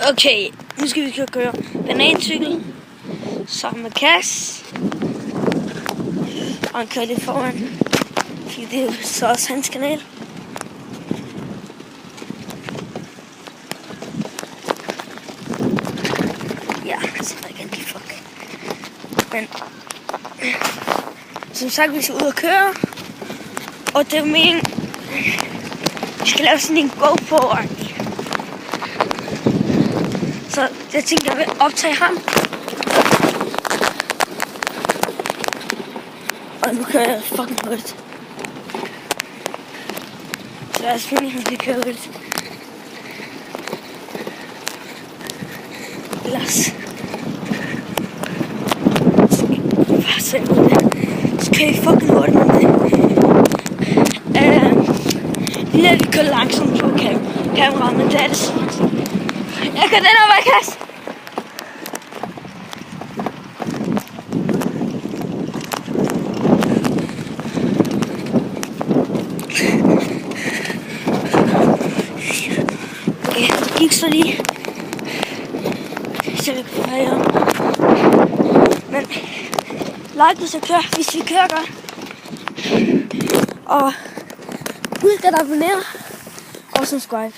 Okay, nu skal vi køre banancykel sammen med Kas. Og han kører lidt foran, fordi det er så også hans kanal. Ja, altså der kan give fuck. Men som sagt, vi skal ud og køre. Og det er meningen, vi skal lave sådan en GoPro. Så jeg tænkte, jeg vil optage ham. Og nu kører jeg fucking hurtigt. Så lad os finde, at han kan køre hurtigt. Lad os. Så kører jeg fucking hurtigt med det. Lige at vi kører langsomt på kameraet, men det er det sådan. Jeg kører den over i Kas. Okay, det gik så lige. Så vi kan fejre. Men like hvis jeg kører, hvis vi kører godt. Og husk at abonnere og subscribe.